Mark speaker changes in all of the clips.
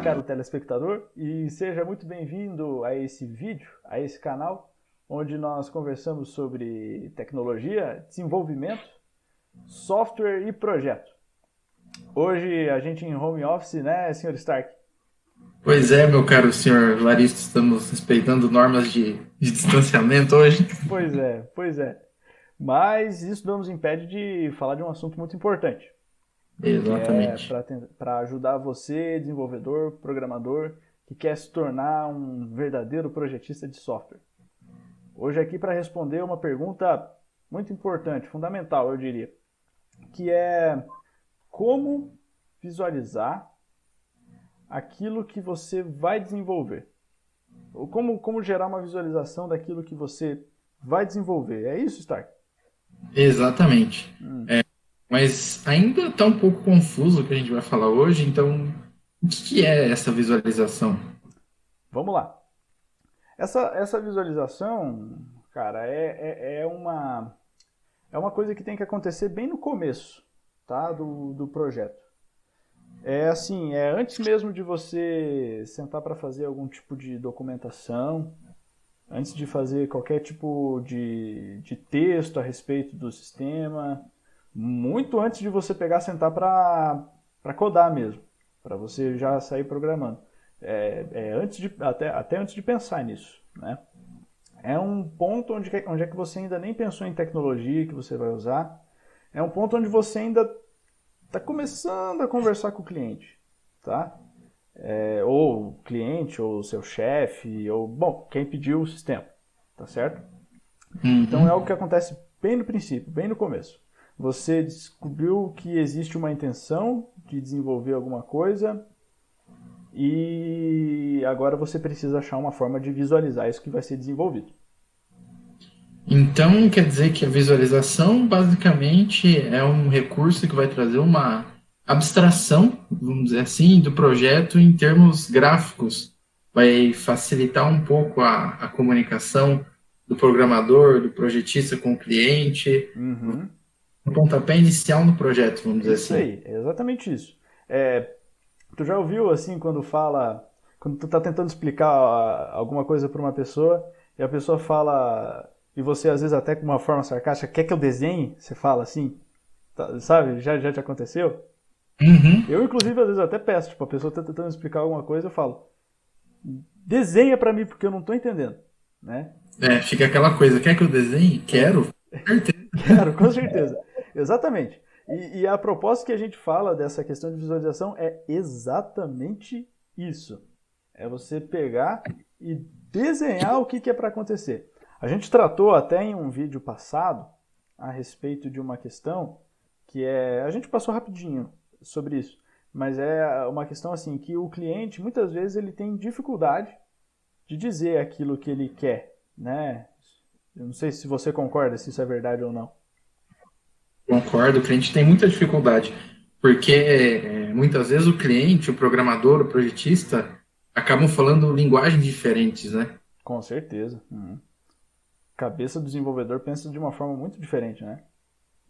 Speaker 1: caro telespectador, e seja muito bem-vindo a esse vídeo, a esse canal, onde nós conversamos sobre tecnologia, desenvolvimento, software e projeto. Hoje a gente em home office, né, Sr. Stark?
Speaker 2: Pois é, meu caro senhor Laristo, estamos respeitando normas de distanciamento hoje.
Speaker 1: Pois é, pois é. Mas isso não nos impede de falar de um assunto muito importante, que é
Speaker 2: Exatamente.
Speaker 1: para ajudar você, desenvolvedor, programador, que quer se tornar um verdadeiro projetista de software. Hoje aqui para responder uma pergunta muito importante, fundamental, eu diria, que é como visualizar aquilo que você vai desenvolver. Ou como gerar uma visualização daquilo que você vai desenvolver. É isso, Stark?
Speaker 2: Exatamente.
Speaker 1: Hum,
Speaker 2: Mas ainda está um pouco confuso o que a gente vai falar hoje, então o que é essa visualização?
Speaker 1: vamos lá. Essa visualização, cara, é uma coisa que tem que acontecer bem no começo, tá, do projeto. É assim, é antes mesmo de você sentar para fazer algum tipo de documentação, antes de fazer qualquer tipo de texto a respeito do sistema, muito antes de você pegar e sentar para codar mesmo, para você já sair programando. Até antes de pensar nisso, né? É um ponto onde é que você ainda nem pensou em tecnologia que você vai usar. É um ponto onde você ainda está começando a conversar com o cliente, tá? Ou o cliente, ou o seu chefe, ou, bom, quem pediu o sistema, tá certo? Então é
Speaker 2: Uhum.
Speaker 1: algo que acontece bem no princípio, bem no começo. Você descobriu que existe uma intenção de desenvolver alguma coisa e agora você precisa achar uma forma de visualizar isso que vai ser desenvolvido.
Speaker 2: Então quer dizer que a visualização basicamente é um recurso que vai trazer uma abstração, vamos dizer assim, do projeto em termos gráficos. Vai facilitar um pouco a comunicação do programador, do projetista com o cliente,
Speaker 1: Uhum.
Speaker 2: um pontapé inicial no projeto, vamos dizer
Speaker 1: Isso
Speaker 2: assim.
Speaker 1: aí, é exatamente isso. Tu já ouviu assim quando tu tá tentando explicar alguma coisa para uma pessoa e a pessoa fala, e você às vezes até com uma forma sarcástica, quer que eu desenhe? Você fala assim, sabe? Já te aconteceu?
Speaker 2: Uhum.
Speaker 1: Eu, inclusive, às vezes até peço, tipo, a pessoa tá tentando explicar alguma coisa, eu falo, desenha para mim porque eu não tô entendendo, né?
Speaker 2: É, fica aquela coisa, quer que eu desenhe? Quero. Certeza.
Speaker 1: Quero, com certeza. Exatamente. E a proposta que a gente fala dessa questão de visualização é exatamente isso. É você pegar e desenhar o que é para acontecer. A gente tratou até em um vídeo passado a respeito de uma questão que é. A gente passou rapidinho sobre isso, mas é uma questão assim que o cliente muitas vezes ele tem dificuldade de dizer aquilo que ele quer, né? Eu não sei se você concorda, se isso é verdade ou não.
Speaker 2: Concordo, o cliente tem muita dificuldade, porque muitas vezes o cliente, o programador, o projetista, acabam falando linguagens diferentes, né?
Speaker 1: Com certeza. Uhum. Cabeça do desenvolvedor pensa de uma forma muito diferente, né?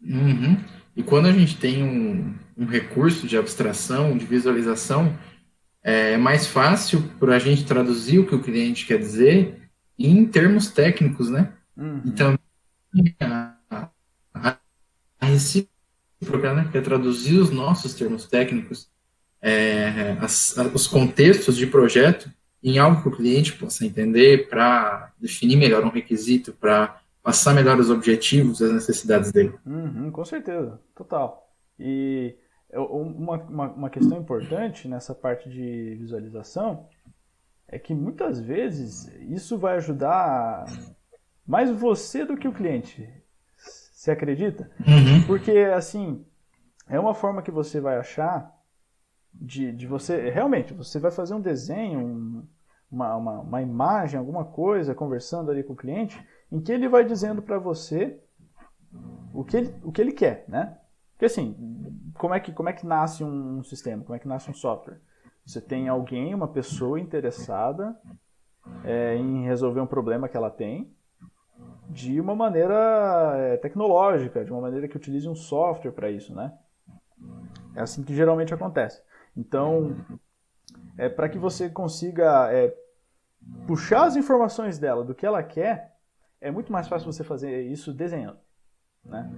Speaker 2: Uhum. E quando a gente tem um recurso de abstração, de visualização, é mais fácil para a gente traduzir o que o cliente quer dizer em termos técnicos, né?
Speaker 1: Uhum.
Speaker 2: Então, a, a, a recíproca, né? Que é traduzir os nossos termos técnicos, os contextos de projeto em algo que o cliente possa entender para definir melhor um requisito, para passar melhor os objetivos, as necessidades dele.
Speaker 1: Uhum, com certeza, total. E uma questão importante nessa parte de visualização é que muitas vezes isso vai ajudar mais você do que o cliente. Você acredita?
Speaker 2: Uhum.
Speaker 1: Porque, assim, é uma forma que você vai achar de você. Realmente, você vai fazer um desenho, uma imagem, alguma coisa, conversando ali com o cliente, em que ele vai dizendo para você o que ele quer, né? Porque assim, como é que nasce um sistema? Como é que nasce um software? Você tem alguém, uma pessoa interessada em resolver um problema que ela tem de uma maneira tecnológica, de uma maneira que utilize um software para isso, né? É assim que geralmente acontece. Então, para que você consiga puxar as informações dela do que ela quer, é muito mais fácil você fazer isso desenhando, né?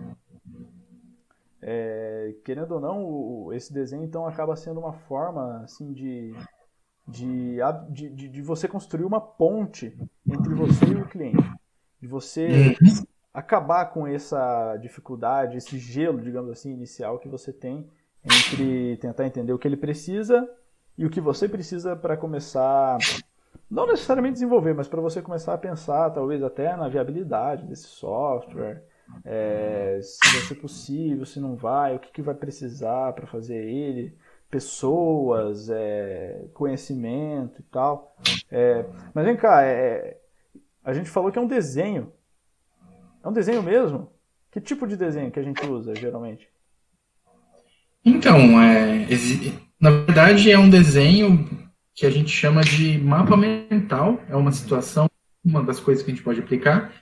Speaker 1: Querendo ou não, esse desenho então acaba sendo uma forma assim de você construir uma ponte entre você e o cliente, de você acabar com essa dificuldade, esse gelo, digamos assim, inicial que você tem entre tentar entender o que ele precisa e o que você precisa para começar, não necessariamente desenvolver, mas para você começar a pensar, talvez até na viabilidade desse software, se vai ser possível, se não vai, o que vai precisar para fazer ele, pessoas, conhecimento e tal. Mas vem cá, a gente falou que é um desenho. É um desenho mesmo? Que tipo de desenho que a gente usa, geralmente?
Speaker 2: Então, na verdade é um desenho que a gente chama de mapa mental, é uma situação, uma das coisas que a gente pode aplicar,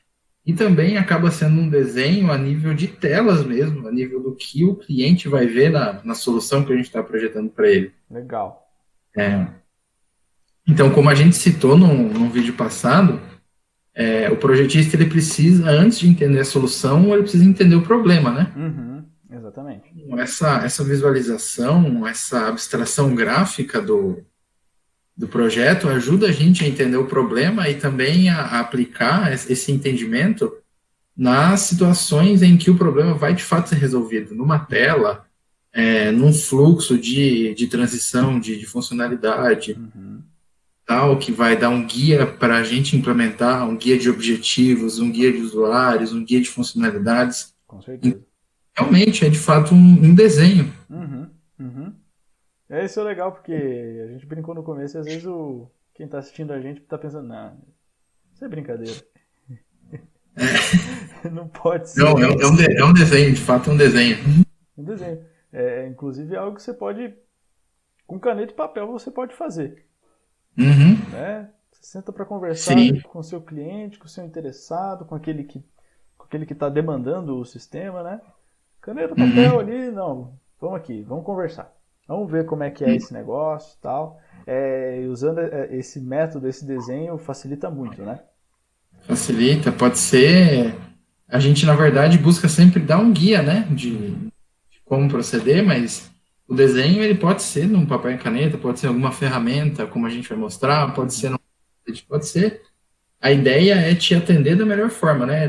Speaker 2: e também acaba sendo um desenho a nível de telas mesmo, a nível do que o cliente vai ver na solução que a gente está projetando para ele.
Speaker 1: Legal.
Speaker 2: Então, como a gente citou num vídeo passado, o projetista ele precisa, antes de entender a solução, ele precisa entender o problema, né?
Speaker 1: Uhum, exatamente.
Speaker 2: Essa visualização, essa abstração gráfica do projeto ajuda a gente a entender o problema e também a aplicar esse entendimento nas situações em que o problema vai de fato ser resolvido, numa tela, num fluxo de transição, de funcionalidade, tal, que vai dar um guia para a gente implementar, um guia de objetivos, um guia de usuários, um guia de funcionalidades.
Speaker 1: Com certeza.
Speaker 2: Realmente, é de fato um desenho.
Speaker 1: Isso é legal, porque a gente brincou no começo e às vezes quem está assistindo a gente está pensando, não, isso é brincadeira. Não pode ser.
Speaker 2: Não, é um desenho, de fato é um desenho.
Speaker 1: Um desenho. Inclusive é algo que você pode, com caneta e papel, você pode fazer. Né? Você senta para conversar com o seu cliente, com o seu interessado, com aquele que está demandando o sistema, né? Caneta, papel ali, não, vamos aqui, vamos conversar. Vamos ver como é que é esse negócio e tal. Usando esse método, esse desenho, facilita muito, né?
Speaker 2: Facilita, pode ser. A gente, na verdade, busca sempre dar um guia, né? De como proceder, mas o desenho ele pode ser num papel e caneta, pode ser alguma ferramenta, como a gente vai mostrar, pode ser pode ser. A ideia é te atender da melhor forma, né?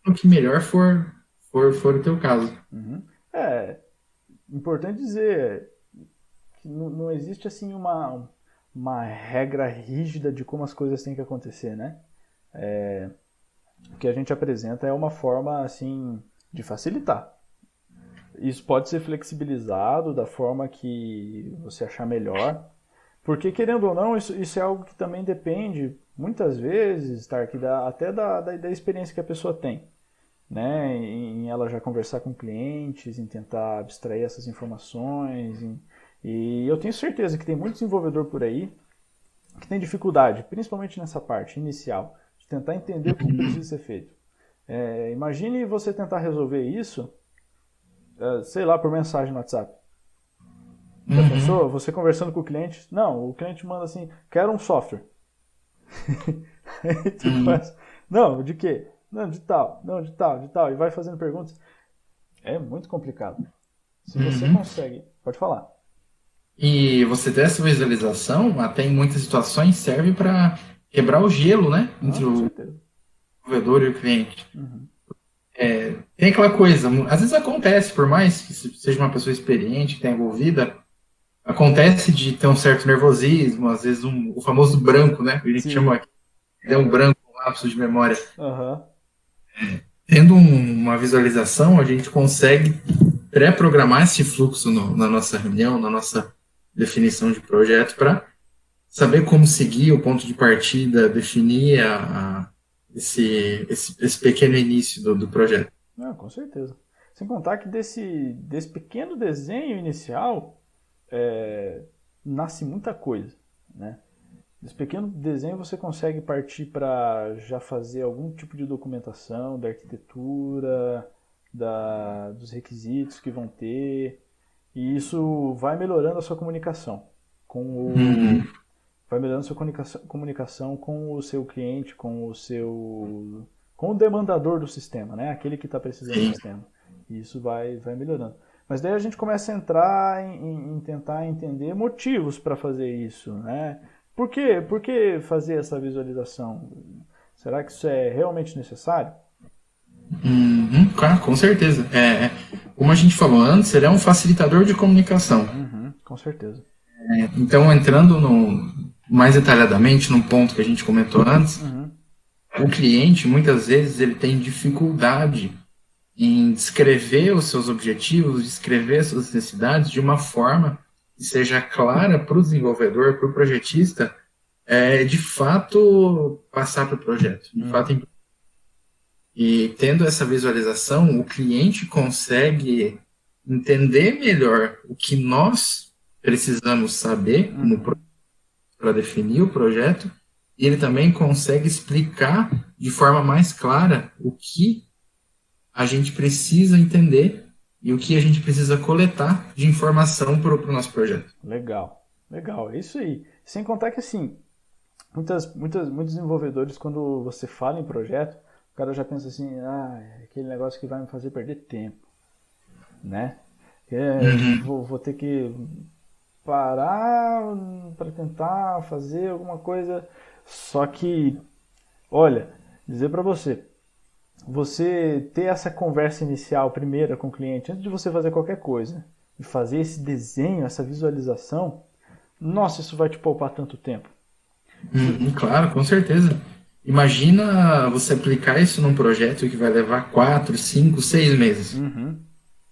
Speaker 2: O que melhor for o teu caso.
Speaker 1: Importante dizer que não existe assim uma regra rígida de como as coisas têm que acontecer, né? O que a gente apresenta é uma forma assim de facilitar. Isso pode ser flexibilizado da forma que você achar melhor, porque querendo ou não, isso é algo que também depende, muitas vezes, Stark, até da experiência que a pessoa tem. Né, em ela já conversar com clientes, em tentar abstrair essas informações. E eu tenho certeza que tem muito desenvolvedor por aí que tem dificuldade, principalmente nessa parte inicial, de tentar entender o que precisa ser feito. Imagine você tentar resolver isso, sei lá, por mensagem no WhatsApp. Já pensou? Você conversando com o cliente? Não, o cliente manda assim, quero um software. Aí tu faz, não, de quê? Não, de tal, não, de tal, de tal. E vai fazendo perguntas. É muito complicado. Se você consegue... Pode falar.
Speaker 2: E você ter essa visualização, até em muitas situações, serve para quebrar o gelo, né? Entre o desenvolvedor e o cliente. Tem aquela coisa, às vezes acontece, por mais que seja uma pessoa experiente, que tenha envolvida, acontece de ter um certo nervosismo, às vezes o famoso branco, né? A gente chama aqui, um branco, um lapso de memória. Tendo uma visualização, a gente consegue pré-programar esse fluxo na nossa reunião, na nossa definição de projeto, para saber como seguir o ponto de partida, definir esse pequeno início do projeto.
Speaker 1: Com certeza. Sem contar que desse pequeno desenho inicial nasce muita coisa, né? Desse pequeno desenho você consegue partir para já fazer algum tipo de documentação da arquitetura, dos requisitos que vão ter, e isso vai melhorando a sua comunicação
Speaker 2: Uhum.
Speaker 1: vai melhorando sua comunicação com o seu cliente, com o demandador do sistema, né? Aquele que está precisando do
Speaker 2: Sim.
Speaker 1: sistema. E isso vai melhorando. Mas daí a gente começa a entrar em tentar entender motivos para fazer isso, né? Por que fazer essa visualização? Será que isso é realmente necessário?
Speaker 2: Uhum, claro, com certeza. Como a gente falou antes, ele é um facilitador de comunicação.
Speaker 1: Uhum, com certeza.
Speaker 2: Então, entrando mais detalhadamente num ponto que a gente comentou antes,
Speaker 1: Uhum,
Speaker 2: o cliente, muitas vezes, ele tem dificuldade em descrever os seus objetivos, descrever as suas necessidades de uma forma que seja clara para o desenvolvedor, para o projetista, de fato passar para o projeto. De fato, e tendo essa visualização, o cliente consegue entender melhor o que nós precisamos saber para definir o projeto, e ele também consegue explicar de forma mais clara o que a gente precisa entender e o que a gente precisa coletar de informação para o nosso projeto.
Speaker 1: legal, legal, é isso aí. Sem contar que assim, muitos desenvolvedores, quando você fala em projeto, o cara já pensa assim, é aquele negócio que vai me fazer perder tempo, né? Vou ter que parar para tentar fazer alguma coisa. Só que, olha, dizer para você ter essa conversa inicial primeira com o cliente, antes de você fazer qualquer coisa, e fazer esse desenho, essa visualização, nossa, isso vai te poupar tanto tempo.
Speaker 2: Claro, com certeza. Imagina você aplicar isso num projeto que vai levar 4, 5, 6 meses.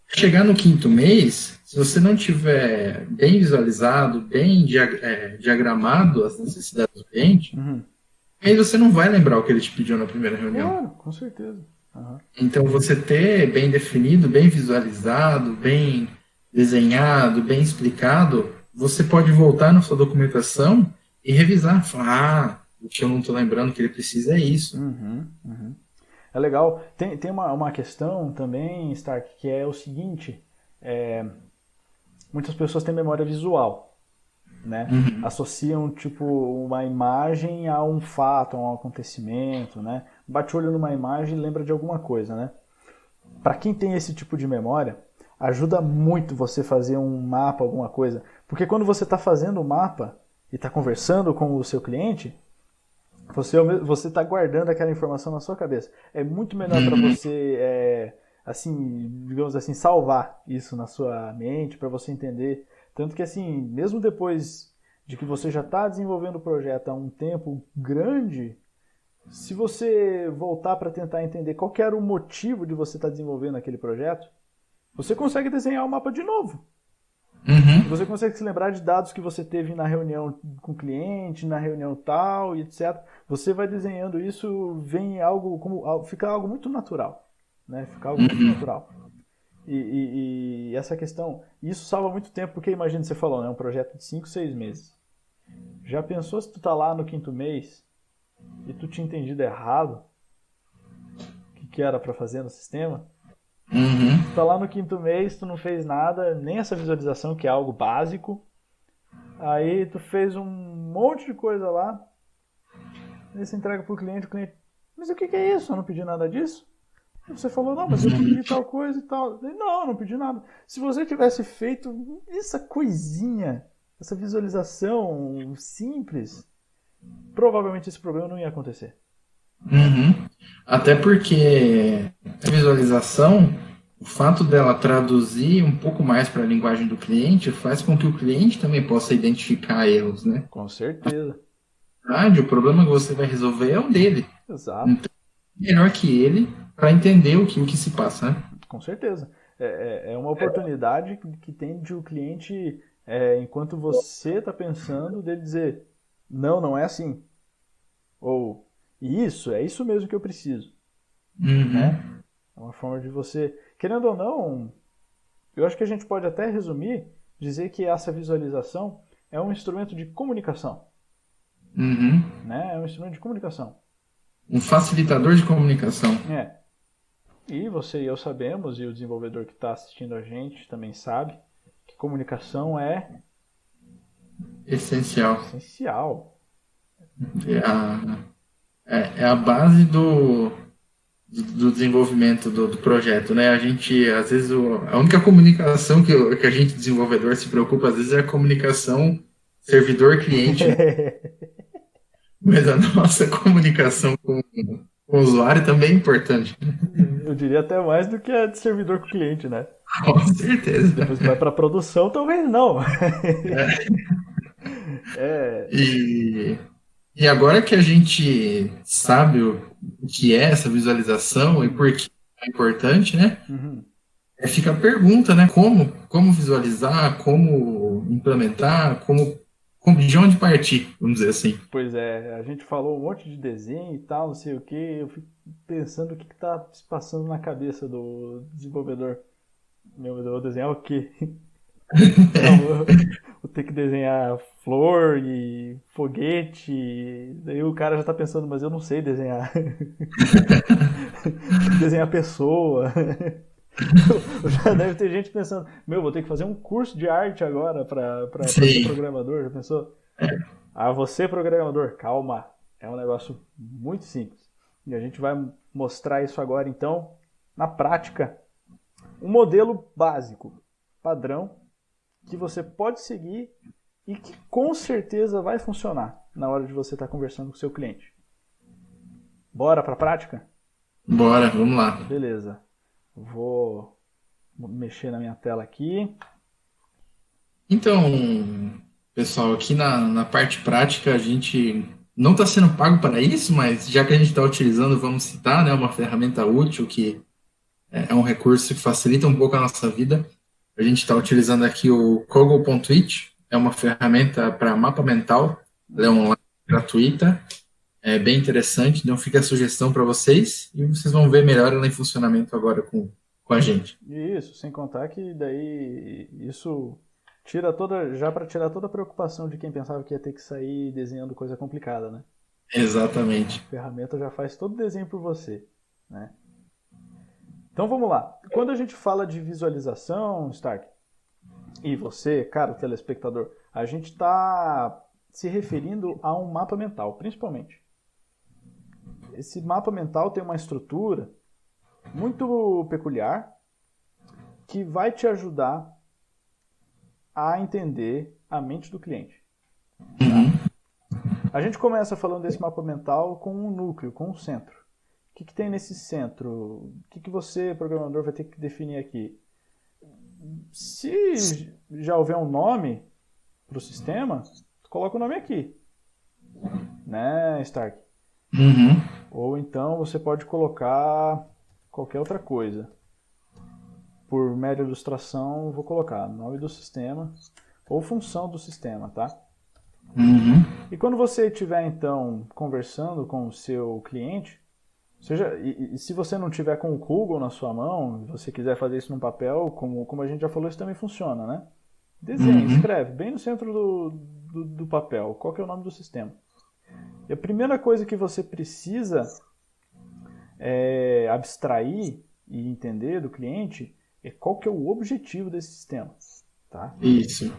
Speaker 2: Chegar no quinto mês, se você não tiver bem visualizado, bem diagramado as necessidades do cliente, aí você não vai lembrar o que ele te pediu na primeira reunião.
Speaker 1: Claro, com certeza.
Speaker 2: Então, você ter bem definido, bem visualizado, bem desenhado, bem explicado, você pode voltar na sua documentação e revisar. Falar, o que eu não estou lembrando que ele precisa é isso.
Speaker 1: É legal. Tem uma questão também, Stark, que é o seguinte: muitas pessoas têm memória visual, né? Associam tipo uma imagem a um fato, a um acontecimento, né? Bate o olho numa imagem e lembra de alguma coisa, né? Para quem tem esse tipo de memória, ajuda muito você fazer um mapa, alguma coisa, porque quando você está fazendo o mapa e está conversando com o seu cliente, você está guardando aquela informação na sua cabeça. É muito melhor para você, assim, digamos assim, salvar isso na sua mente, para você entender. Tanto que, assim, mesmo depois de que você já está desenvolvendo o projeto há um tempo grande, se você voltar para tentar entender qual que era o motivo de você estar desenvolvendo aquele projeto, você consegue desenhar o mapa de novo. Você consegue se lembrar de dados que você teve na reunião com o cliente, na reunião tal e etc. Você vai desenhando isso, vem fica algo muito natural, né? Fica algo muito natural. E essa questão, isso salva muito tempo, porque imagina, você falou, né? Um projeto de 5, 6 meses. Já pensou se tu tá lá no quinto mês e tu tinha entendido errado o que era para fazer no sistema? Tu tá lá no quinto mês, tu não fez nada, nem essa visualização, que é algo básico. Aí tu fez um monte de coisa lá. Aí você entrega pro cliente, o cliente, mas o que é isso? Eu não pedi nada disso? E você falou, não, mas eu pedi tal coisa e tal. Não, não pedi nada. Se você tivesse feito essa coisinha, essa visualização simples, provavelmente esse problema não ia acontecer.
Speaker 2: Até porque a visualização, o fato dela traduzir um pouco mais para a linguagem do cliente, faz com que o cliente também possa identificar erros, né?
Speaker 1: Com certeza.
Speaker 2: O problema que você vai resolver é o dele.
Speaker 1: Exato.
Speaker 2: Então, melhor que ele para entender o que se passa, né?
Speaker 1: Com certeza. É uma oportunidade que tem de o cliente, enquanto você está pensando, dele dizer, não é assim. Ou, é isso mesmo que eu preciso. Né? É uma forma de você... Querendo ou não, eu acho que a gente pode até resumir, dizer que essa visualização é um instrumento de comunicação. Né? É um instrumento de comunicação.
Speaker 2: Um facilitador de comunicação.
Speaker 1: E você e eu sabemos, e o desenvolvedor que está assistindo a gente também sabe, que comunicação é
Speaker 2: Essencial.
Speaker 1: Essencial.
Speaker 2: É a base do desenvolvimento do projeto, né? A gente, às vezes, a única comunicação que a gente, desenvolvedor, se preocupa, às vezes, é a comunicação servidor-cliente, né? Mas a nossa comunicação com o usuário também é importante, né?
Speaker 1: Eu diria até mais do que a de servidor com cliente, né?
Speaker 2: Com certeza.
Speaker 1: Depois que vai para produção, talvez não.
Speaker 2: E, e agora que a gente sabe o que é essa visualização e por que é importante, né?
Speaker 1: Uhum.
Speaker 2: Fica a pergunta, né? Como visualizar, como implementar, de onde partir, vamos dizer assim.
Speaker 1: Pois é, a gente falou um monte de desenho e tal, não sei o que. Eu fico pensando o que está se passando na cabeça do desenvolvedor. Meu Deus, eu vou desenhar o quê? Não, vou ter que desenhar flor e foguete. Daí o cara já tá pensando, mas eu não sei desenhar. Tem que desenhar pessoa. Já deve ter gente pensando, meu, vou ter que fazer um curso de arte agora pra ser
Speaker 2: Sim,
Speaker 1: programador. Já pensou? Ah, você programador, calma. É um negócio muito simples. E a gente vai mostrar isso agora, então, na prática. Um modelo básico, padrão, que você pode seguir e que com certeza vai funcionar na hora de você estar conversando com o seu cliente. Bora para a prática?
Speaker 2: bora, vamos lá.
Speaker 1: Beleza. Vou mexer na minha tela aqui.
Speaker 2: Então, pessoal, aqui na parte prática a gente não está sendo pago para isso, mas já que a gente está utilizando, vamos citar, né, uma ferramenta útil que é um recurso que facilita um pouco a nossa vida. A gente está utilizando aqui o Koggle.it, é uma ferramenta para mapa mental, ela é online, gratuita, é bem interessante, então fica a sugestão para vocês e vocês vão ver melhor ela em funcionamento agora com a gente.
Speaker 1: Isso, sem contar que daí isso tira toda, já para tirar toda a preocupação de quem pensava que ia ter que sair desenhando coisa complicada, né?
Speaker 2: Exatamente.
Speaker 1: A ferramenta já faz todo o desenho por você, né? Então vamos lá. Quando a gente fala de visualização, Stark, e você, caro telespectador, a gente está se referindo a um mapa mental, principalmente. Esse mapa mental tem uma estrutura muito peculiar que vai te ajudar a entender a mente do cliente. A gente começa falando desse mapa mental com um núcleo, com um centro. O que tem nesse centro? O que você, programador, vai ter que definir aqui? Se já houver um nome para o sistema, coloca o nome aqui, né, Stark?
Speaker 2: Uhum.
Speaker 1: Ou então você pode colocar qualquer outra coisa. Por mera ilustração, vou colocar nome do sistema ou função do sistema, tá?
Speaker 2: Uhum.
Speaker 1: E quando você estiver então conversando com o seu cliente, seja, e se você não tiver com o Google na sua mão, você quiser fazer isso num papel, como a gente já falou, isso também funciona, né? Desenhe, escreve bem no centro do papel qual que é o nome do sistema. E a primeira coisa que você precisa abstrair e entender do cliente é qual que é o objetivo desse sistema, tá?
Speaker 2: Isso.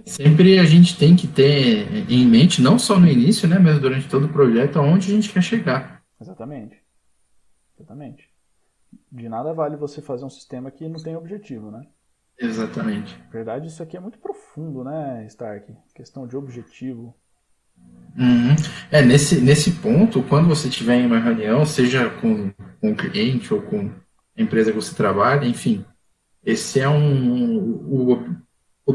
Speaker 2: Sempre a gente tem que ter em mente, não só no início, né, mas durante todo o projeto, aonde a gente quer chegar.
Speaker 1: Exatamente. Exatamente. De nada vale você fazer um sistema que não tem objetivo, né?
Speaker 2: Exatamente.
Speaker 1: Na verdade, isso aqui é muito profundo, né, Stark? Questão de objetivo.
Speaker 2: Uhum. Nesse ponto, quando você estiver em uma reunião, seja com o cliente ou com a empresa que você trabalha, enfim, esse é o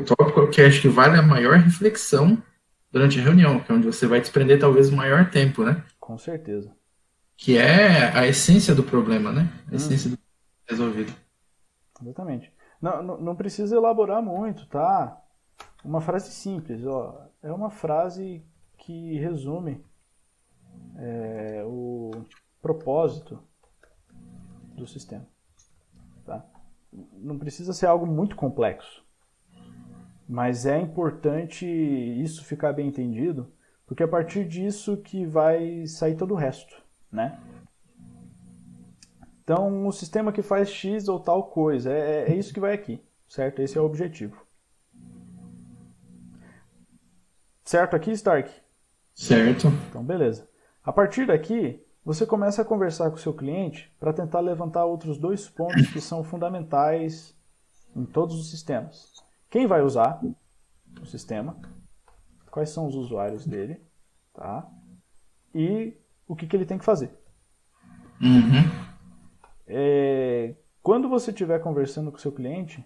Speaker 2: tópico que acho que vale a maior reflexão durante a reunião, que é onde você vai desprender talvez o maior tempo, né?
Speaker 1: Com certeza.
Speaker 2: Que é a essência do problema, né? A essência
Speaker 1: Uhum.
Speaker 2: do resolvido.
Speaker 1: Exatamente. Não precisa elaborar muito, tá? Uma frase simples, ó. É uma frase que resume o propósito do sistema, tá? Não precisa ser algo muito complexo, mas é importante isso ficar bem entendido, porque é a partir disso que vai sair todo o resto, né? Então, o sistema que faz X ou tal coisa, é isso que vai aqui, certo? Esse é o objetivo. Certo aqui, Stark?
Speaker 2: Certo.
Speaker 1: Então, beleza. A partir daqui, você começa a conversar com o seu cliente para tentar levantar outros 2 pontos que são fundamentais em todos os sistemas. Quem vai usar o sistema, quais são os usuários dele, tá? E o que ele tem que fazer. Quando você estiver conversando com o seu cliente,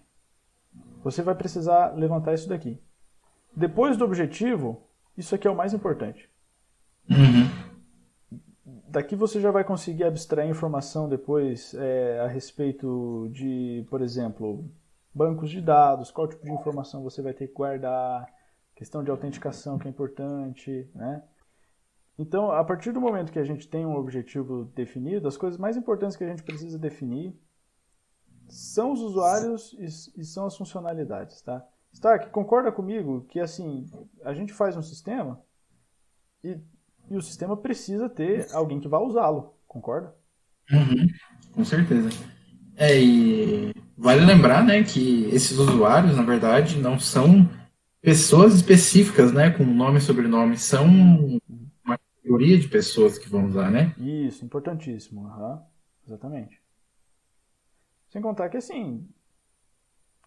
Speaker 1: você vai precisar levantar isso daqui. Depois do objetivo, isso aqui é o mais importante. Daqui você já vai conseguir abstrair informação depois a respeito de, por exemplo, bancos de dados, qual tipo de informação você vai ter que guardar, questão de autenticação que é importante, né? Então, a partir do momento que a gente tem um objetivo definido, as coisas mais importantes que a gente precisa definir são os usuários e são as funcionalidades, tá? Stark, concorda comigo que, assim, a gente faz um sistema e o sistema precisa ter alguém que vá usá-lo, concorda?
Speaker 2: Com certeza. E vale lembrar, né, que esses usuários, na verdade, não são pessoas específicas, né, com nome e sobrenome, são uma categoria de pessoas que vão usar, né?
Speaker 1: Isso, importantíssimo. Exatamente. Sem contar que, assim,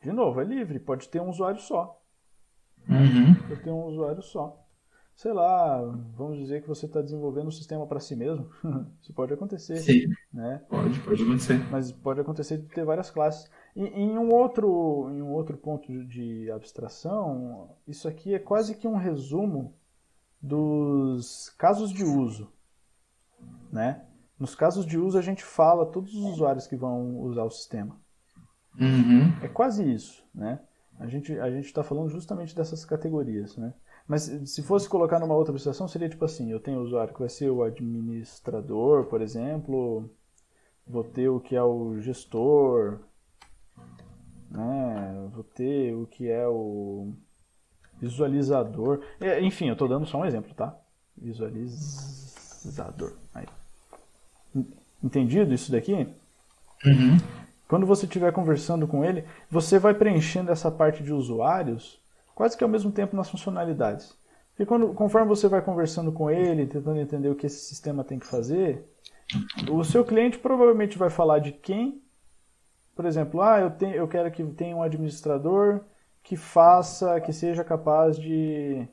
Speaker 1: de novo, é livre, pode ter um usuário só. Pode ter um usuário só. Sei lá, vamos dizer que você está desenvolvendo um sistema para si mesmo. Isso pode acontecer.
Speaker 2: Sim,
Speaker 1: né?
Speaker 2: pode acontecer.
Speaker 1: Mas pode acontecer de ter várias classes. Em um outro ponto de abstração, isso aqui é quase que um resumo dos casos de uso, né? Nos casos de uso a gente fala todos os usuários que vão usar o sistema. É quase isso, né? A gente está falando justamente dessas categorias, né? Mas se fosse colocar numa outra abstração, seria tipo assim, eu tenho o usuário que vai ser o administrador, por exemplo, vou ter o que é o gestor, né? Vou ter o que é o visualizador. Enfim, eu estou dando só um exemplo, tá? Visualizador. Aí. Entendido isso daqui? Quando você estiver conversando com ele, você vai preenchendo essa parte de usuários quase que ao mesmo tempo nas funcionalidades. Porque conforme você vai conversando com ele, tentando entender o que esse sistema tem que fazer, o seu cliente provavelmente vai falar de quem. Por exemplo, eu quero que tenha um administrador que seja capaz de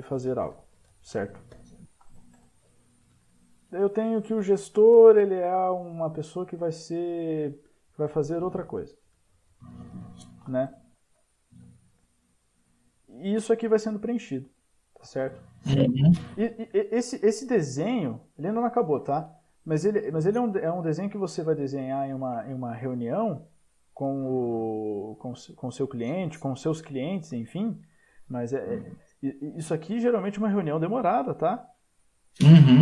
Speaker 1: fazer algo, certo? Eu tenho que o gestor, ele é uma pessoa que vai fazer outra coisa, né? E isso aqui vai sendo preenchido, tá certo? E esse desenho, ele ainda não acabou, tá? Mas ele é um desenho que você vai desenhar em uma reunião com o seu cliente, com os seus clientes, enfim. Mas isso aqui geralmente é uma reunião demorada, tá?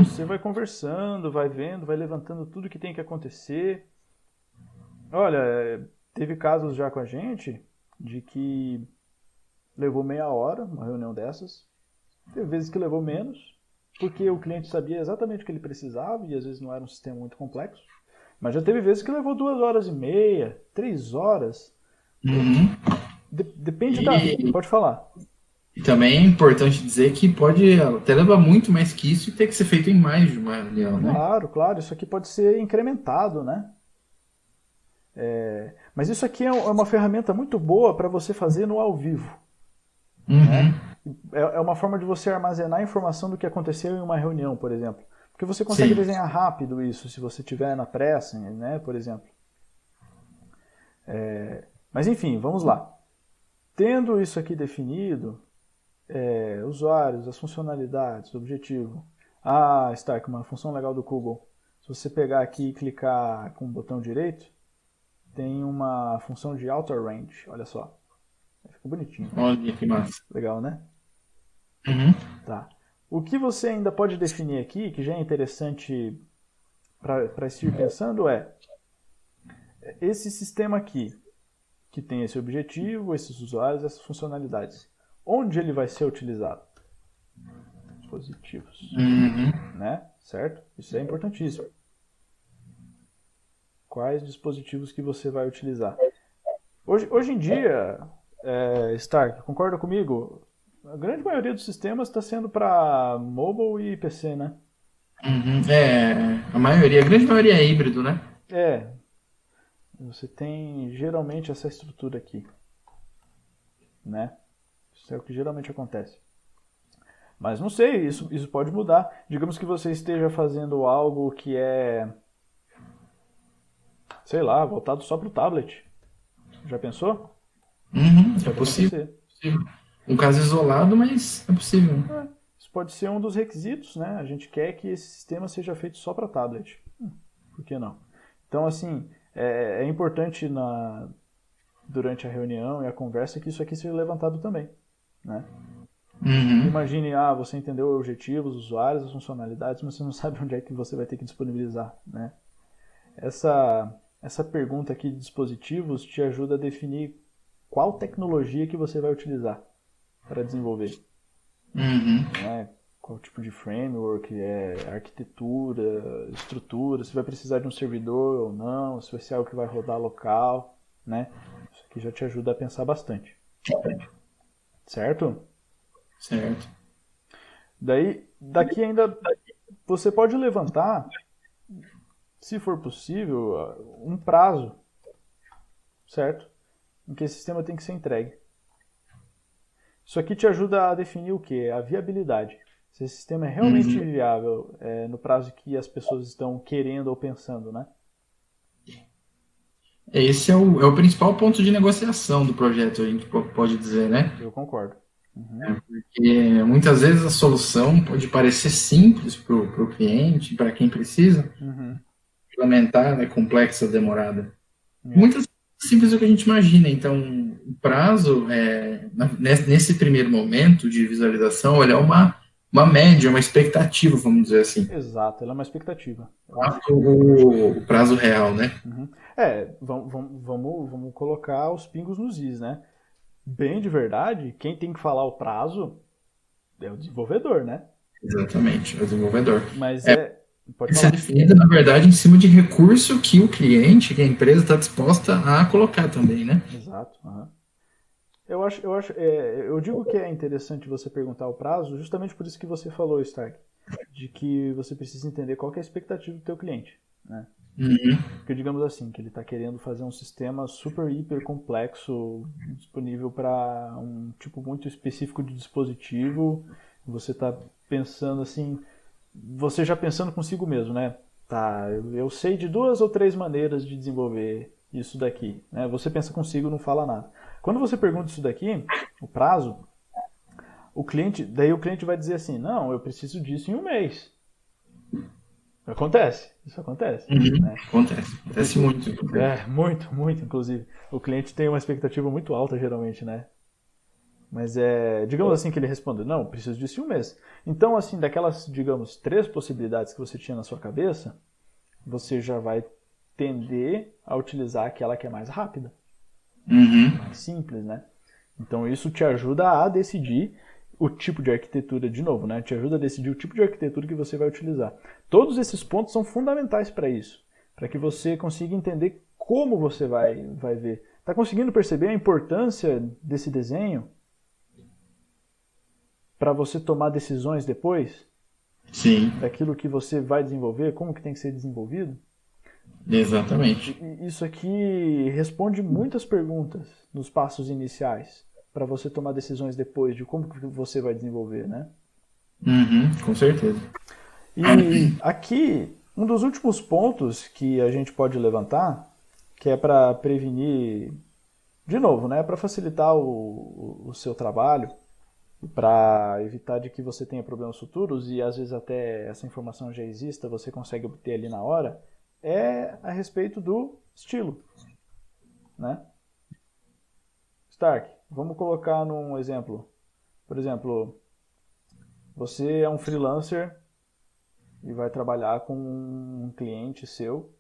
Speaker 1: Você vai conversando, vai vendo, vai levantando tudo que tem que acontecer. Olha, teve casos já com a gente de que levou meia hora uma reunião dessas. Teve vezes que levou menos, porque o cliente sabia exatamente o que ele precisava e às vezes não era um sistema muito complexo. Mas já teve vezes que levou 2h30, 3 horas. Depende da... Pode falar.
Speaker 2: E também é importante dizer que pode até levar muito mais que isso e ter que ser feito em mais de uma reunião, né?
Speaker 1: Claro. Isso aqui pode ser incrementado, né? Mas isso aqui é uma ferramenta muito boa para você fazer no ao vivo. Né? É uma forma de você armazenar informação do que aconteceu em uma reunião, por exemplo. Porque você consegue desenhar rápido isso, se você tiver na pressa, né, por exemplo. Mas enfim, vamos lá. Tendo isso aqui definido, usuários, as funcionalidades, o objetivo. Stark, uma função legal do Google. Se você pegar aqui e clicar com o botão direito, tem uma função de outer range, olha só. Fica bonitinho.
Speaker 2: Olha que massa.
Speaker 1: Legal, né? Tá. O que você ainda pode definir aqui, que já é interessante para ir pensando, é esse sistema aqui, que tem esse objetivo, esses usuários, essas funcionalidades. Onde ele vai ser utilizado? Dispositivos. Né? Certo? Isso é importantíssimo. Quais dispositivos que você vai utilizar? Hoje em dia, Stark, concorda comigo? A grande maioria dos sistemas está sendo para mobile e PC, né?
Speaker 2: Uhum. A grande maioria é híbrido, né?
Speaker 1: É, você tem geralmente essa estrutura aqui, né? Isso é o que geralmente acontece. Mas não sei, isso pode mudar. Digamos que você esteja fazendo algo que é, sei lá, voltado só para o tablet. Já pensou?
Speaker 2: Uhum. É
Speaker 1: Pode
Speaker 2: possível.
Speaker 1: acontecer.
Speaker 2: Um caso isolado, mas é possível.
Speaker 1: Isso pode ser um dos requisitos, né? A gente quer que esse sistema seja feito só para tablet. Por que não? Então, assim, é importante durante a reunião e a conversa que isso aqui seja levantado também, né?
Speaker 2: Uhum.
Speaker 1: Imagine, você entendeu o objetivo, os usuários, as funcionalidades, mas você não sabe onde é que você vai ter que disponibilizar, né? Essa pergunta aqui de dispositivos te ajuda a definir qual tecnologia que você vai utilizar para desenvolver.
Speaker 2: Uhum.
Speaker 1: Né? Qual tipo de framework, arquitetura, estrutura, se vai precisar de um servidor ou não, se vai ser algo que vai rodar local, né? Isso aqui já te ajuda a pensar bastante. Certo?
Speaker 2: Certo.
Speaker 1: Daqui ainda você pode levantar, se for possível, um prazo, certo? Em que esse sistema tem que ser entregue. Isso aqui te ajuda a definir o quê? A viabilidade. Se esse sistema é realmente viável no prazo que as pessoas estão querendo ou pensando, né?
Speaker 2: Esse é o principal ponto de negociação do projeto, a gente pode dizer, né?
Speaker 1: Eu concordo.
Speaker 2: Porque muitas vezes a solução pode parecer simples para o cliente, para quem precisa, implementar, é complexa, demorada. Muitas vezes é simples do que a gente imagina. Então, o prazo, nesse primeiro momento de visualização, ele é uma média, uma expectativa, vamos dizer assim.
Speaker 1: Exato, ela é uma expectativa.
Speaker 2: O prazo real, né?
Speaker 1: Vamos colocar os pingos nos is, né? Bem de verdade, quem tem que falar o prazo é o desenvolvedor, né?
Speaker 2: Exatamente, é o desenvolvedor.
Speaker 1: Mas pode
Speaker 2: Isso é
Speaker 1: falar.
Speaker 2: definido, na verdade, em cima de recurso que o cliente, que a empresa está disposta a colocar também, né?
Speaker 1: Exato. Eu digo que é interessante você perguntar o prazo, justamente por isso que você falou, Stark, de que você precisa entender qual que é a expectativa do teu cliente, né? Porque digamos assim, que ele está querendo fazer um sistema super hiper complexo, disponível para um tipo muito específico de dispositivo, você está pensando assim, você já pensando consigo mesmo, né? Tá, eu sei de 2 ou 3 maneiras de desenvolver isso daqui, né? Você pensa consigo, não fala nada. Quando você pergunta isso daqui, o prazo, daí o cliente vai dizer assim, não, eu preciso disso em 1 mês. Isso acontece. Né?
Speaker 2: Acontece muito.
Speaker 1: Muito, inclusive. O cliente tem uma expectativa muito alta, geralmente, né? Mas digamos assim que ele responde, não, preciso disso em 1 mês. Então, assim, daquelas, digamos, 3 possibilidades que você tinha na sua cabeça, você já vai tender a utilizar aquela que é mais rápida. Mais simples, né? Então, isso te ajuda a decidir o tipo de arquitetura, de novo, né? Te ajuda a decidir o tipo de arquitetura que você vai utilizar. Todos esses pontos são fundamentais para isso, para que você consiga entender como você vai ver. Está conseguindo perceber a importância desse desenho para você tomar decisões depois?
Speaker 2: Sim.
Speaker 1: Daquilo que você vai desenvolver, como que tem que ser desenvolvido?
Speaker 2: Exatamente.
Speaker 1: Isso aqui responde muitas perguntas nos passos iniciais, para você tomar decisões depois de como que você vai desenvolver, né?
Speaker 2: Com certeza.
Speaker 1: E aqui, um dos últimos pontos que a gente pode levantar, que é para prevenir, de novo, né, para facilitar o seu trabalho, para evitar de que você tenha problemas futuros e às vezes até essa informação já exista, você consegue obter ali na hora, é a respeito do estilo, né? Stark, vamos colocar num exemplo. Por exemplo, você é um freelancer e vai trabalhar com um cliente seu,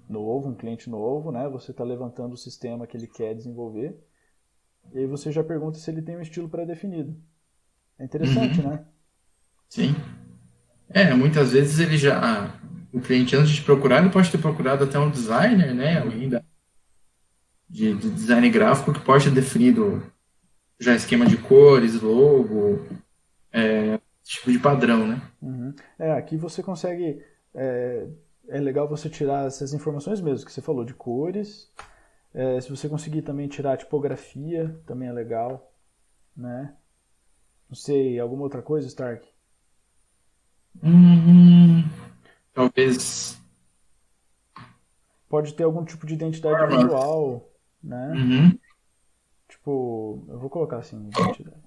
Speaker 1: um cliente novo, né? Você está levantando o sistema que ele quer desenvolver e aí você já pergunta se ele tem um estilo pré-definido. É interessante, né?
Speaker 2: Sim. Muitas vezes o cliente, antes de procurar, ele pode ter procurado até um designer, né? Alguém de design gráfico que pode ter definido já esquema de cores, logo, tipo de padrão, né?
Speaker 1: Uhum. Aqui você consegue. É legal você tirar essas informações mesmo que você falou, de cores. Se você conseguir também tirar a tipografia, também é legal, né? Não sei, alguma outra coisa, Stark?
Speaker 2: Hum, talvez
Speaker 1: Pode ter algum tipo de identidade
Speaker 2: forma.
Speaker 1: visual, né?
Speaker 2: Uhum.
Speaker 1: Tipo, eu vou colocar assim, identidade.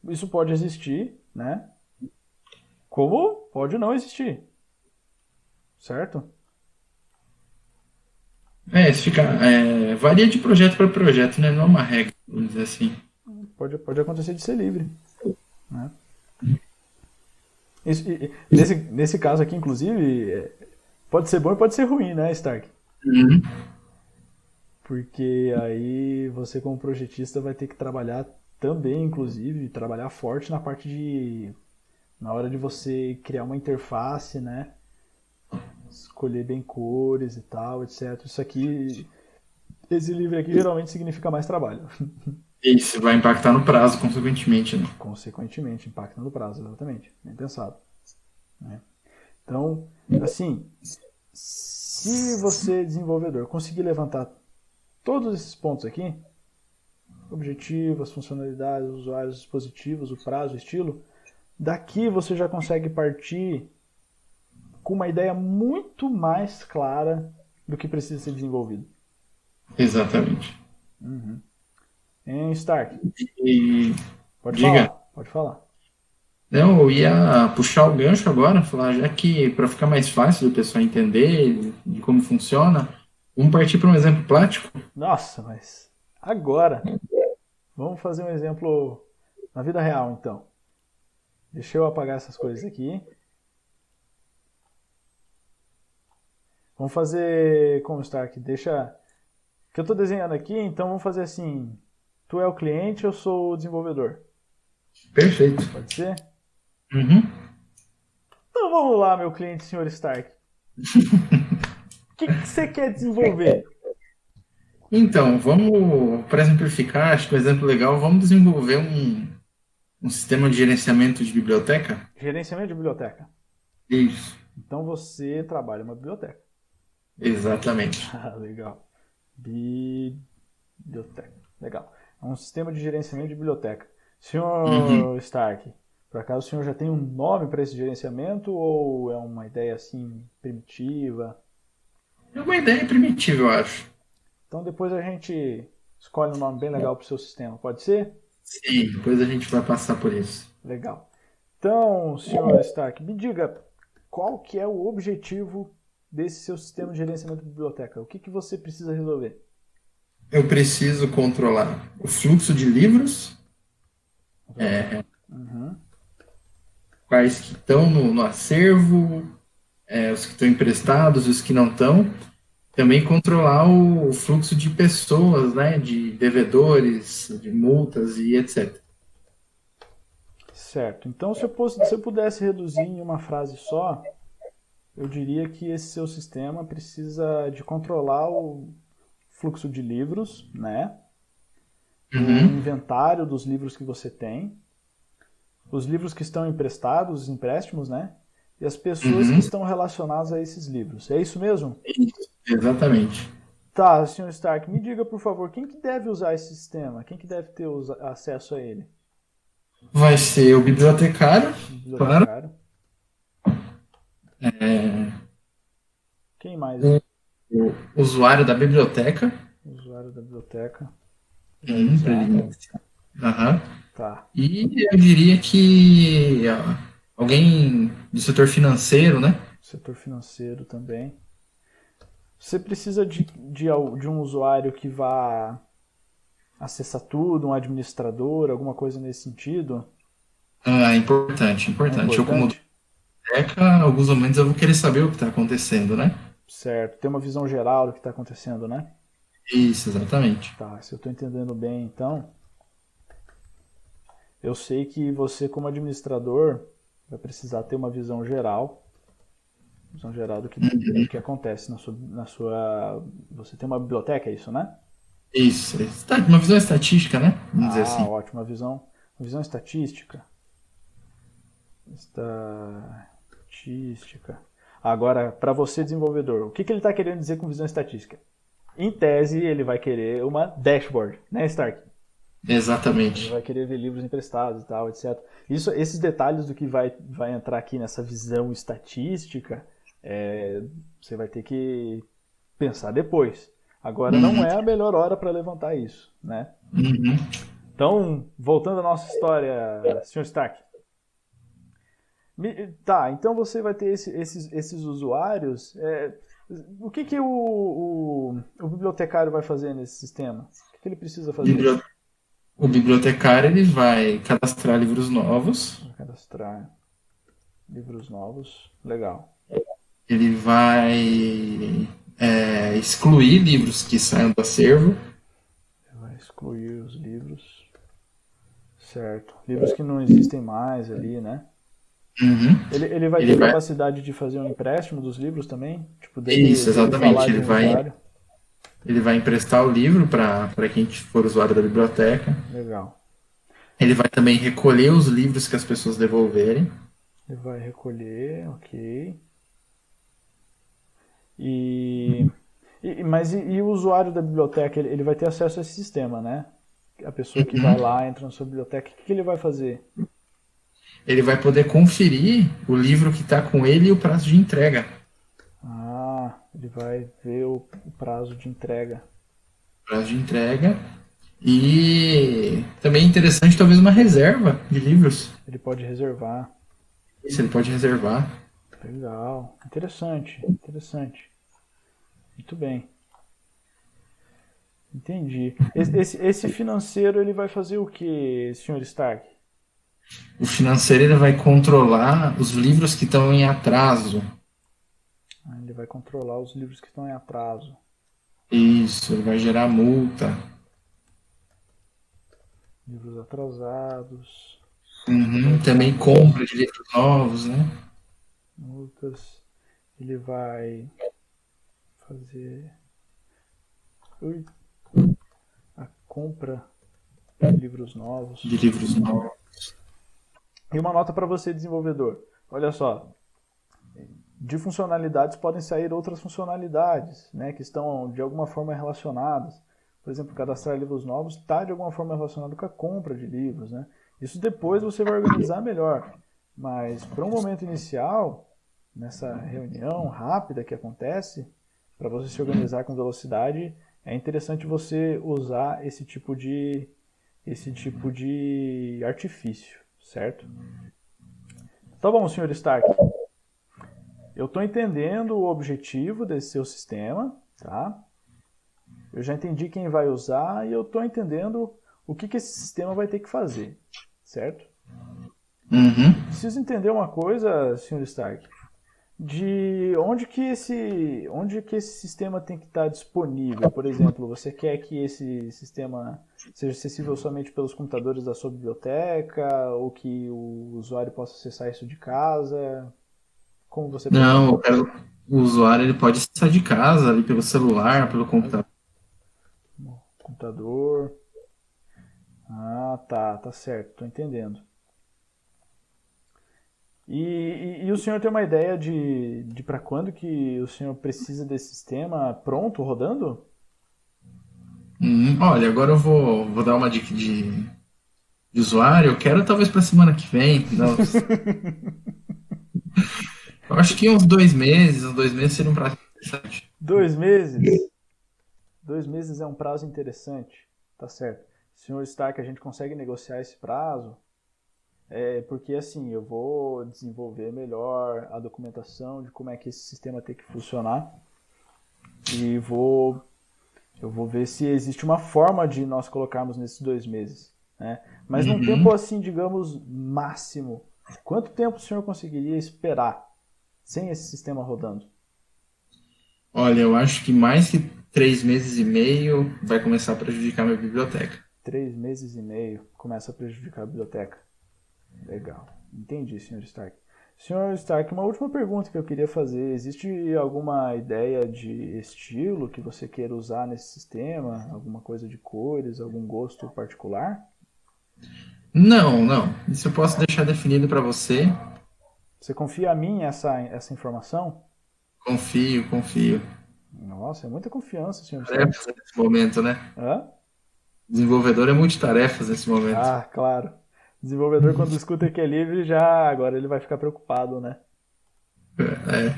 Speaker 1: Isso pode existir, né? Como pode não existir, certo?
Speaker 2: Isso fica, varia de projeto para projeto, né? Não é uma regra, vamos dizer assim.
Speaker 1: Pode acontecer de ser livre, né? Nesse caso aqui, inclusive, pode ser bom e pode ser ruim, né, Stark?
Speaker 2: Uhum.
Speaker 1: Porque aí você, como projetista, vai ter que trabalhar também, inclusive, trabalhar forte na parte de. Na hora de você criar uma interface, né? Escolher bem cores e tal, etc. Isso aqui. Esse livro aqui geralmente significa mais trabalho.
Speaker 2: Isso vai impactar no prazo, consequentemente, né?
Speaker 1: Consequentemente, impacta no prazo, exatamente. Bem pensado. Né? Então, assim, se você, desenvolvedor, conseguir levantar todos esses pontos aqui, objetivo, as funcionalidades, os usuários, os dispositivos, o prazo, o estilo, daqui você já consegue partir com uma ideia muito mais clara do que precisa ser desenvolvido.
Speaker 2: Exatamente.
Speaker 1: Em Stark,
Speaker 2: E
Speaker 1: pode
Speaker 2: diga.
Speaker 1: falar, pode falar.
Speaker 2: Não, eu ia puxar o gancho agora, falar, já que para ficar mais fácil do pessoal entender de como funciona, vamos partir para um exemplo prático.
Speaker 1: Nossa, mas agora, vamos fazer um exemplo na vida real, então. Deixa eu apagar essas coisas aqui. Vamos fazer como, Stark? Deixa. Que eu estou desenhando aqui, então vamos fazer assim. Tu é o cliente, eu sou o desenvolvedor.
Speaker 2: Perfeito.
Speaker 1: Pode ser?
Speaker 2: Uhum.
Speaker 1: Então vamos lá, meu cliente, senhor Stark. O que você quer desenvolver?
Speaker 2: Então, vamos, para exemplificar, acho que um exemplo legal, vamos desenvolver um sistema de gerenciamento de biblioteca?
Speaker 1: Gerenciamento de biblioteca.
Speaker 2: Isso,
Speaker 1: Então você trabalha em uma biblioteca.
Speaker 2: exatamente.
Speaker 1: Ah, legal. Biblioteca. Legal. É um sistema de gerenciamento de biblioteca.
Speaker 2: Uhum.
Speaker 1: Senhor Stark, por acaso o senhor já tem um nome para esse gerenciamento ou é uma ideia assim primitiva?
Speaker 2: É uma ideia primitiva, eu acho.
Speaker 1: Então depois a gente escolhe um nome bem legal para o seu sistema, pode ser?
Speaker 2: Sim, depois a gente vai passar por isso.
Speaker 1: Legal. Então, senhor Stark, me diga qual que é o objetivo desse seu sistema de gerenciamento de biblioteca? O que você precisa resolver?
Speaker 2: Eu preciso controlar o fluxo de livros,
Speaker 1: Uhum.
Speaker 2: quais que estão no acervo, os que estão emprestados, os que não estão. Também controlar o fluxo de pessoas, né, de devedores, de multas e etc.
Speaker 1: Certo. Então, se eu pudesse reduzir em uma frase só, eu diria que esse seu sistema precisa de controlar o fluxo de livros, né? O
Speaker 2: Uhum,
Speaker 1: inventário dos livros que você tem, os livros que estão emprestados, os empréstimos, né? E as pessoas que
Speaker 2: uhum,
Speaker 1: estão relacionadas a esses livros. É isso mesmo?
Speaker 2: exatamente.
Speaker 1: Tá, senhor Stark, me diga, por favor, quem que deve usar esse sistema? Quem que deve ter acesso a ele?
Speaker 2: Vai ser o bibliotecário, claro,
Speaker 1: Bibliotecário.
Speaker 2: é,
Speaker 1: Quem mais?
Speaker 2: o usuário da biblioteca,
Speaker 1: Usuário da biblioteca vai usar.
Speaker 2: aham.
Speaker 1: Tá.
Speaker 2: E eu diria que alguém do setor financeiro, né?
Speaker 1: Setor financeiro também. Você precisa de um usuário que vá acessar tudo, um administrador, alguma coisa nesse sentido?
Speaker 2: Importante,
Speaker 1: É
Speaker 2: importante. Eu, como
Speaker 1: importante?
Speaker 2: biblioteca, em alguns momentos eu vou querer saber o que está acontecendo, né?
Speaker 1: Certo. Ter uma visão geral do que está acontecendo, né?
Speaker 2: Isso, exatamente.
Speaker 1: Tá. Se eu estou entendendo bem, então, eu sei que você, como administrador, vai precisar ter uma visão geral Visão geral do que acontece na sua... Você tem uma biblioteca, é isso, né?
Speaker 2: Isso. Uma visão estatística, né? Vamos dizer assim.
Speaker 1: Ótimo. Uma visão estatística. Estatística. Agora, para você, desenvolvedor, o que ele está querendo dizer com visão estatística? Em tese, ele vai querer uma dashboard, né, Stark?
Speaker 2: Exatamente.
Speaker 1: Ele vai querer ver livros emprestados e tal, etc. Esses detalhes do que vai entrar aqui nessa visão estatística, você vai ter que pensar depois. Agora não é a melhor hora para levantar isso, né? Então, voltando à nossa história, Sr. Stark. Tá, então você vai ter esses usuários. O que o bibliotecário vai fazer nesse sistema? O que ele precisa fazer?
Speaker 2: O bibliotecário ele vai cadastrar livros novos.
Speaker 1: Cadastrar livros novos, legal.
Speaker 2: Ele vai excluir livros que saiam do acervo.
Speaker 1: Ele vai excluir os livros. Certo. Livros que não existem mais ali, né? Ele vai ter capacidade de fazer um empréstimo dos livros também? Tipo,
Speaker 2: Isso, exatamente. Ele vai emprestar o livro para quem for usuário da biblioteca.
Speaker 1: Legal.
Speaker 2: Ele vai também recolher os livros que as pessoas devolverem.
Speaker 1: Ele vai recolher, ok. Mas o usuário da biblioteca, ele vai ter acesso a esse sistema, né? A pessoa que vai lá, entra na sua biblioteca, o que ele vai fazer?
Speaker 2: Ele vai poder conferir o livro que está com ele e o prazo de entrega.
Speaker 1: Ele vai ver o prazo de entrega.
Speaker 2: Prazo de entrega. E também é interessante, talvez, uma reserva de livros.
Speaker 1: Ele pode reservar.
Speaker 2: Isso, ele pode reservar.
Speaker 1: Legal. Interessante. Muito bem. Entendi. Esse financeiro, ele vai fazer o que, Sr. Stark?
Speaker 2: O financeiro ele vai controlar os livros que estão em atraso.
Speaker 1: Ele vai controlar os livros que estão em atraso.
Speaker 2: Isso, ele vai gerar multa.
Speaker 1: Livros atrasados.
Speaker 2: Também compra de livros novos, né?
Speaker 1: Multas. Ele vai fazer a compra de livros novos. E uma nota para você, desenvolvedor. Olha só. De funcionalidades podem sair outras funcionalidades, né, que estão de alguma forma relacionadas. Por exemplo, cadastrar livros novos está de alguma forma relacionado com a compra de livros, né? Isso depois você vai organizar melhor. Mas para um momento inicial, nessa reunião rápida que acontece, para você se organizar com velocidade, é interessante você usar esse tipo de artifício, certo? Tá bom, Sr. Stark. Eu estou entendendo o objetivo desse seu sistema, tá? Eu já entendi quem vai usar e eu estou entendendo o que esse sistema vai ter que fazer, certo? Preciso entender uma coisa, Sr. Stark, de onde que esse sistema tem que estar disponível. Por exemplo, você quer que esse sistema seja acessível somente pelos computadores da sua biblioteca ou que o usuário possa acessar isso de casa? Como você pode...
Speaker 2: Não, o usuário ele pode acessar de casa, ali pelo celular, pelo computador.
Speaker 1: Computador. Tá certo, tô entendendo. E o senhor tem uma ideia de para quando que o senhor precisa desse sistema pronto, rodando?
Speaker 2: Olha, agora eu vou dar uma dica de usuário. Eu quero talvez para semana que vem. Eu acho que uns 2 meses seria um prazo interessante.
Speaker 1: 2 meses? 2 meses é um prazo interessante, tá certo. Senhor Stark, a gente consegue negociar esse prazo? Porque assim, eu vou desenvolver melhor a documentação de como é que esse sistema tem que funcionar e eu vou ver se existe uma forma de nós colocarmos nesses 2 meses, né? Mas num tempo assim, digamos, máximo, quanto tempo o senhor conseguiria esperar sem esse sistema rodando?
Speaker 2: Olha, eu acho que mais que 3 meses e meio vai começar a prejudicar a minha biblioteca.
Speaker 1: 3 meses e meio começa a prejudicar a biblioteca. Legal. Entendi, Sr. Stark. Senhor Stark, uma última pergunta que eu queria fazer. Existe alguma ideia de estilo que você queira usar nesse sistema? Alguma coisa de cores, algum gosto particular?
Speaker 2: Não, não. Isso eu posso deixar definido para você.
Speaker 1: Você confia a mim essa informação?
Speaker 2: Confio, confio.
Speaker 1: Nossa, é muita confiança, senhor Stark.
Speaker 2: Tarefas nesse momento, né?
Speaker 1: Hã?
Speaker 2: Desenvolvedor é multitarefas nesse momento.
Speaker 1: Ah, claro. Desenvolvedor, quando escuta que é livre, agora ele vai ficar preocupado, né?
Speaker 2: É.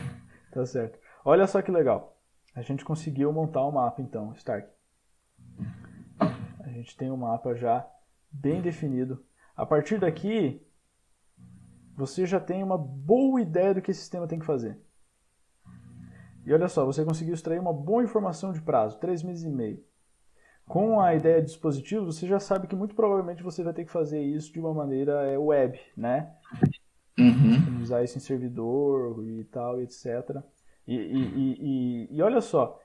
Speaker 1: Tá certo. Olha só que legal. A gente conseguiu montar um mapa, então, Stark. A gente tem um mapa já bem definido. A partir daqui, você já tem uma boa ideia do que esse sistema tem que fazer. E olha só, você conseguiu extrair uma boa informação de prazo, 3 meses e meio. Com a ideia de dispositivo, você já sabe que muito provavelmente você vai ter que fazer isso de uma maneira web, né?
Speaker 2: Uhum.
Speaker 1: Usar isso em servidor e tal, etc. E olha só,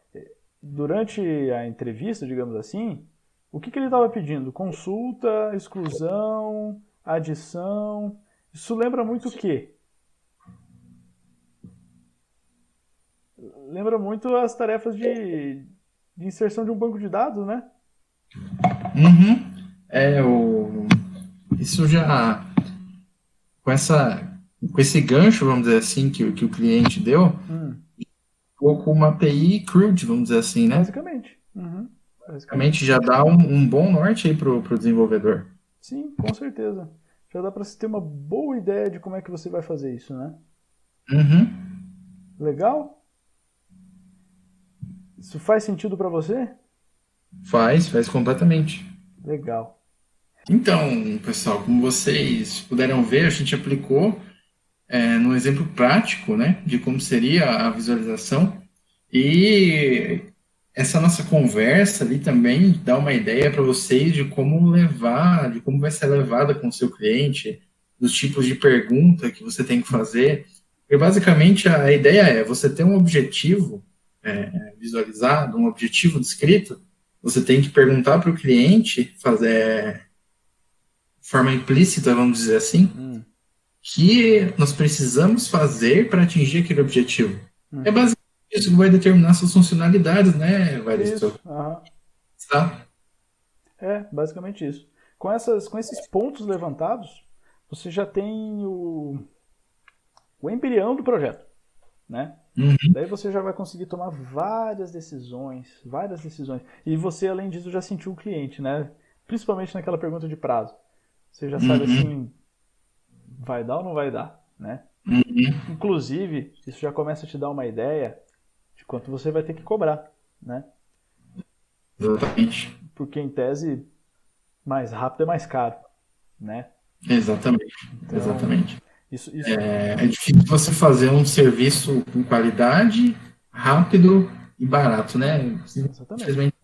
Speaker 1: durante a entrevista, digamos assim, o que ele estava pedindo? Consulta, exclusão, adição. Isso lembra muito o quê? Lembra muito as tarefas de inserção de um banco de dados, né?
Speaker 2: Uhum. Isso já com esse gancho, vamos dizer assim, que o cliente deu, um pouco uma API crude, vamos dizer assim, né?
Speaker 1: Basicamente. Uhum.
Speaker 2: Basicamente já dá um bom norte aí pro desenvolvedor.
Speaker 1: Sim, com certeza. Já dá para você ter uma boa ideia de como é que você vai fazer isso, né?
Speaker 2: Uhum.
Speaker 1: Legal? Isso faz sentido para você?
Speaker 2: Faz completamente.
Speaker 1: Legal.
Speaker 2: Então, pessoal, como vocês puderam ver, a gente aplicou no exemplo prático, né, de como seria a visualização. E essa nossa conversa ali também dá uma ideia para vocês de como levar, de como vai ser levada com o seu cliente, dos tipos de pergunta que você tem que fazer. E basicamente a ideia é você ter um objetivo visualizado, um objetivo descrito, você tem que perguntar para o cliente, fazer de forma implícita, vamos dizer assim, que nós precisamos fazer para atingir aquele objetivo. É basicamente isso que vai determinar suas funcionalidades, né, Varisto? Tá?
Speaker 1: É, basicamente isso. Com esses pontos levantados, você já tem o embrião do projeto, né? Daí você já vai conseguir tomar várias decisões. E você, além disso, já sentiu o cliente, né? Principalmente naquela pergunta de prazo. Você já sabe assim, vai dar ou não vai dar, né? Inclusive, isso já começa a te dar uma ideia de quanto você vai ter que cobrar, né?
Speaker 2: Exatamente.
Speaker 1: Porque em tese, mais rápido é mais caro, né?
Speaker 2: Exatamente.
Speaker 1: Então,
Speaker 2: exatamente.
Speaker 1: Isso...
Speaker 2: É difícil você fazer um serviço com qualidade, rápido e barato, né?
Speaker 1: Exatamente.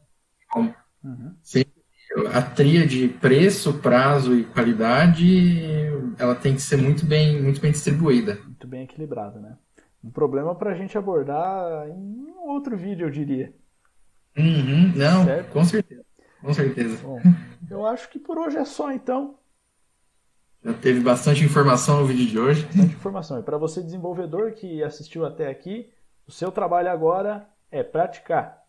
Speaker 2: A tríade preço, prazo e qualidade, ela tem que ser muito bem distribuída.
Speaker 1: Muito bem equilibrada, né? Um problema para a gente abordar em um outro vídeo, eu diria.
Speaker 2: Não,
Speaker 1: certo?
Speaker 2: Com certeza. Com certeza.
Speaker 1: Bom, eu acho que por hoje é só, então.
Speaker 2: Já teve bastante informação no vídeo de hoje.
Speaker 1: Bastante informação. E para você, desenvolvedor que assistiu até aqui, o seu trabalho agora é praticar.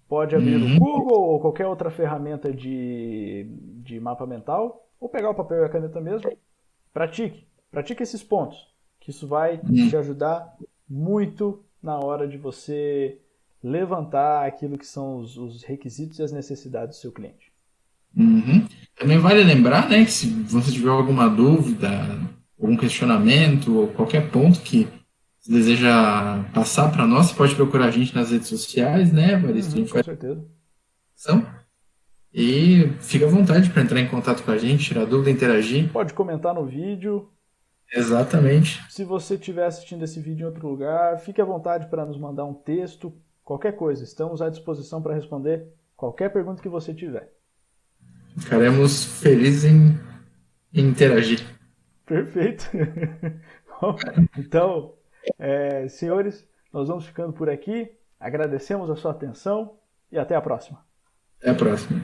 Speaker 1: Pode abrir o Google ou qualquer outra ferramenta de mapa mental, ou pegar o papel e a caneta mesmo. Pratique esses pontos, que isso vai te ajudar muito na hora de você levantar aquilo que são os requisitos e as necessidades do seu cliente.
Speaker 2: Também vale lembrar, né, que se você tiver alguma dúvida, algum questionamento ou qualquer ponto que você deseja passar para nós, você pode procurar a gente nas redes sociais, né, Varisto?
Speaker 1: Com certeza.
Speaker 2: E fica à vontade para entrar em contato com a gente, tirar dúvida, interagir.
Speaker 1: Pode comentar no vídeo.
Speaker 2: Exatamente.
Speaker 1: Se você estiver assistindo esse vídeo em outro lugar, fique à vontade para nos mandar um texto, qualquer coisa. Estamos à disposição para responder qualquer pergunta que você tiver.
Speaker 2: Ficaremos felizes em interagir.
Speaker 1: Perfeito. Então, senhores, nós vamos ficando por aqui. Agradecemos a sua atenção e até a próxima.
Speaker 2: Até a próxima.